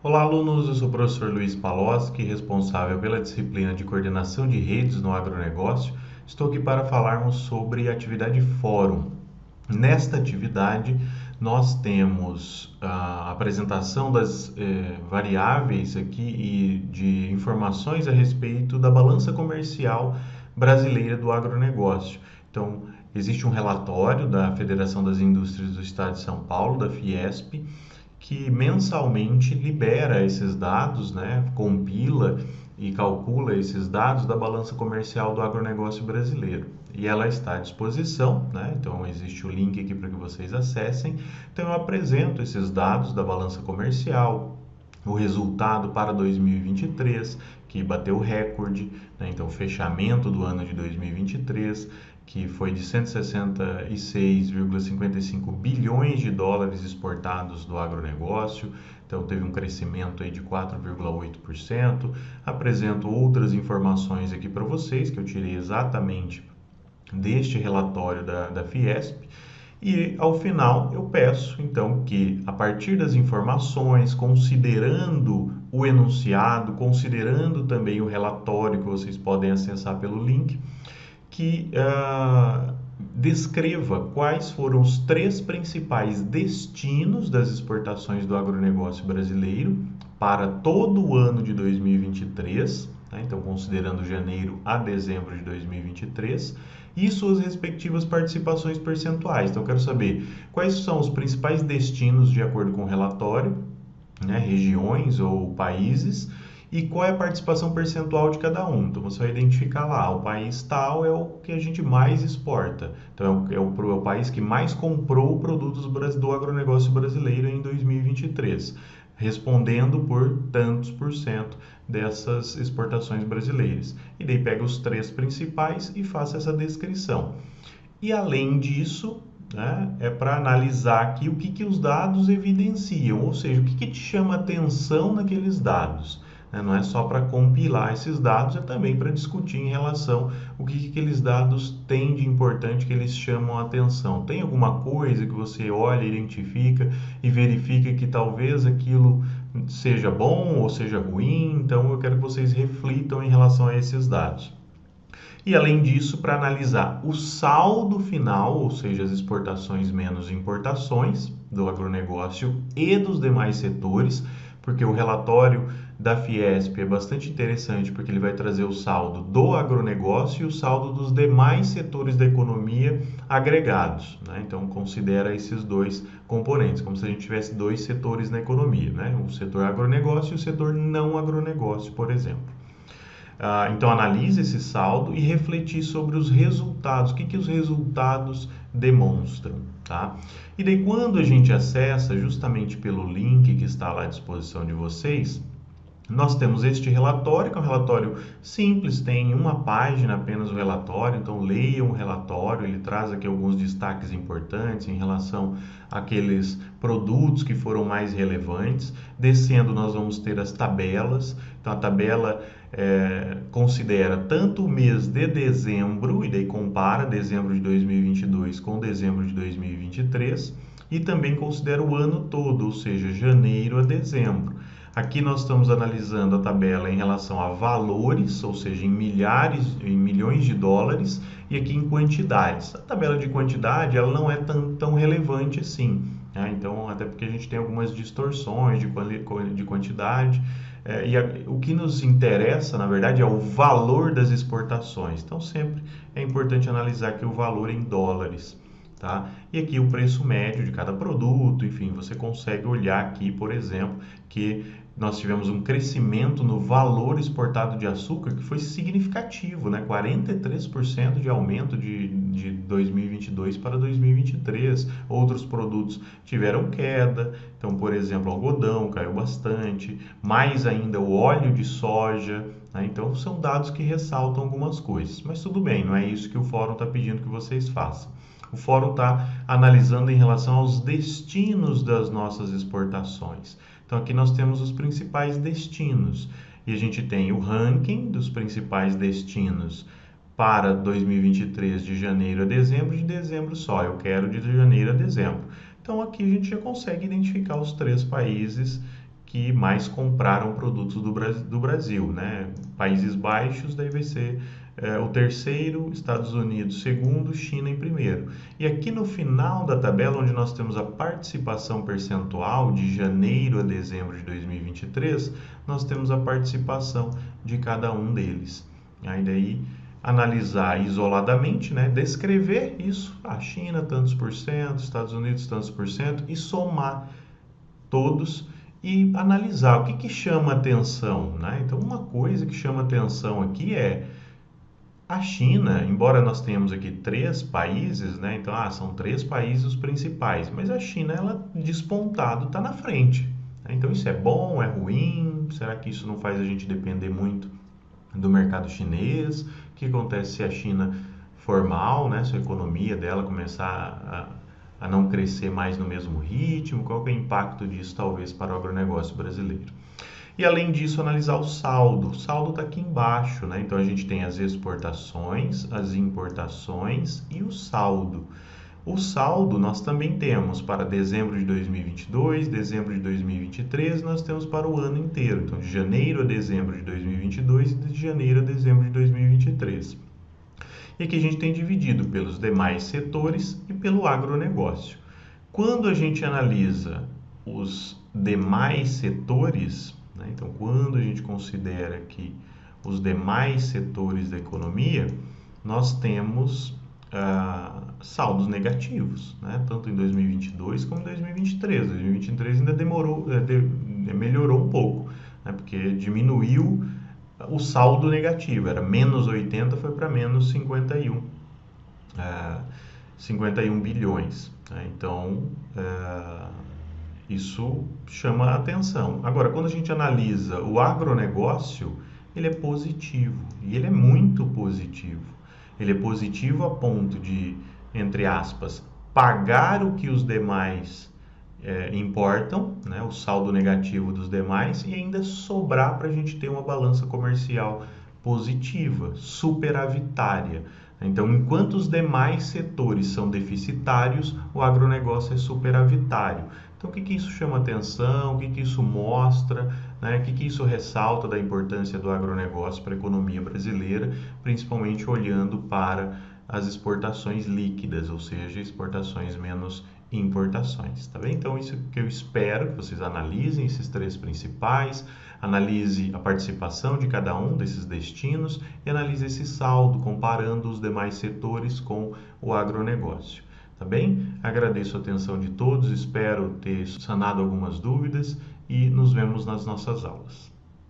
Olá, alunos. Eu sou o professor Luiz Paloski, responsável pela disciplina de coordenação de redes no agronegócio. Estou aqui para falarmos sobre a atividade Fórum. Nesta atividade, nós temos a apresentação das variáveis aqui e de informações a respeito da balança comercial brasileira do agronegócio. Então, existe um relatório da Federação das Indústrias do Estado de São Paulo, da Fiesp, que mensalmente libera esses dados, né, compila e calcula esses dados da balança comercial do agronegócio brasileiro. E ela está à disposição, né? Então existe o link aqui para que vocês acessem. Então eu apresento esses dados da balança comercial, o resultado para 2023, que bateu recorde, né? Então o fechamento do ano de 2023, que foi de 166,55 bilhões de dólares exportados do agronegócio, então teve um crescimento aí de 4,8%. Apresento outras informações aqui para vocês que eu tirei exatamente deste relatório da Fiesp. E ao final eu peço então que, a partir das informações, considerando o enunciado, considerando também o relatório que vocês podem acessar pelo link, que descreva quais foram os três principais destinos das exportações do agronegócio brasileiro para todo o ano de 2023, tá? Então considerando janeiro a dezembro de 2023, e suas respectivas participações percentuais. Então eu quero saber quais são os principais destinos de acordo com o relatório, né, regiões ou países, e qual é a participação percentual de cada um. Então você vai identificar lá, o país tal é o que a gente mais exporta. Então é o país que mais comprou produtos do agronegócio brasileiro em 2023, respondendo por tantos por cento dessas exportações brasileiras. E daí pega os três principais e faça essa descrição. E além disso, né, é para analisar aqui o que os dados evidenciam, ou seja, o que te chama atenção naqueles dados. Não é só para compilar esses dados, é também para discutir em relação o que aqueles dados têm de importante que eles chamam a atenção. Tem alguma coisa que você olha, identifica e verifica que talvez aquilo seja bom ou seja ruim? Então eu quero que vocês reflitam em relação a esses dados. E além disso, para analisar o saldo final, ou seja, as exportações menos importações do agronegócio e dos demais setores, porque o relatório da Fiesp é bastante interessante, porque ele vai trazer o saldo do agronegócio e o saldo dos demais setores da economia agregados, né? Então considera esses dois componentes, como se a gente tivesse dois setores na economia, né? O setor agronegócio e o setor não agronegócio, por exemplo. Então analise esse saldo e refletir sobre os resultados, o que os resultados demonstram, tá? E daí quando a gente acessa justamente pelo link que está lá à disposição de vocês, nós temos este relatório, que é um relatório simples, tem uma página apenas o relatório, então leiam o relatório, ele traz aqui alguns destaques importantes em relação àqueles produtos que foram mais relevantes. Descendo nós vamos ter as tabelas, então a tabela considera tanto o mês de dezembro, e daí compara dezembro de 2022 com dezembro de 2023, e também considera o ano todo, ou seja, janeiro a dezembro. Aqui nós estamos analisando a tabela em relação a valores, ou seja, em milhões de dólares, e aqui em quantidades. A tabela de quantidade ela não é tão relevante assim, né? Então, até porque a gente tem algumas distorções de quantidade, o que nos interessa, na verdade, é o valor das exportações. Então, sempre é importante analisar aqui o valor em dólares. Tá? E aqui o preço médio de cada produto, enfim, você consegue olhar aqui, por exemplo, que nós tivemos um crescimento no valor exportado de açúcar que foi significativo, né? 43% de aumento de 2022 para 2023. Outros produtos tiveram queda, então, por exemplo, o algodão caiu bastante, mais ainda o óleo de soja, né? Então, são dados que ressaltam algumas coisas, mas tudo bem, não é isso que o fórum está pedindo que vocês façam. O fórum está analisando em relação aos destinos das nossas exportações. Então aqui nós temos os principais destinos e a gente tem o ranking dos principais destinos para 2023 de janeiro a dezembro, de dezembro só, eu quero de janeiro a dezembro. Então aqui a gente já consegue identificar os três países que mais compraram produtos do Brasil, né? Países Baixos, daí vai ser o terceiro, Estados Unidos segundo, China em primeiro. E aqui no final da tabela, onde nós temos a participação percentual de janeiro a dezembro de 2023, nós temos a participação de cada um deles. Aí daí analisar isoladamente, né? Descrever isso, a China tantos por cento, Estados Unidos tantos por cento, e somar todos e analisar o que chama atenção, né? Então, uma coisa que chama atenção aqui é a China, embora nós tenhamos aqui 3 países, né? Então, são 3 países os principais, mas a China, ela despontado, está na frente, né? Então, isso é bom, é ruim? Será que isso não faz a gente depender muito do mercado chinês? O que acontece se a China for mal, né? Se a economia dela começar a não crescer mais no mesmo ritmo? Qual que é o impacto disso, talvez, para o agronegócio brasileiro? E, além disso, analisar o saldo. O saldo está aqui embaixo, né? Então, a gente tem as exportações, as importações e o saldo. O saldo nós também temos para dezembro de 2022, dezembro de 2023, nós temos para o ano inteiro. Então, de janeiro a dezembro de 2022 e de janeiro a dezembro de 2023. E aqui a gente tem dividido pelos demais setores e pelo agronegócio. Quando a gente analisa os demais setores, né, então quando a gente considera que os demais setores da economia, nós temos saldos negativos, né, tanto em 2022 como em 2023. 2023 ainda melhorou um pouco, né, porque diminuiu o saldo negativo, era menos 80, foi para menos 51 bilhões. Né? Então, isso chama a atenção. Agora, quando a gente analisa o agronegócio, ele é positivo, e ele é muito positivo. Ele é positivo a ponto de, entre aspas, pagar o que os demais importam, né, o saldo negativo dos demais, e ainda sobrar para a gente ter uma balança comercial positiva, superavitária. Então, enquanto os demais setores são deficitários, o agronegócio é superavitário. Então, o que isso chama atenção? O que isso mostra? Né? O que isso ressalta da importância do agronegócio para a economia brasileira, principalmente olhando para as exportações líquidas, ou seja, exportações menos importações, tá bem? Então, isso que eu espero que vocês analisem esses 3 principais, analise a participação de cada um desses destinos e analise esse saldo, comparando os demais setores com o agronegócio, tá bem? Agradeço a atenção de todos, espero ter sanado algumas dúvidas e nos vemos nas nossas aulas.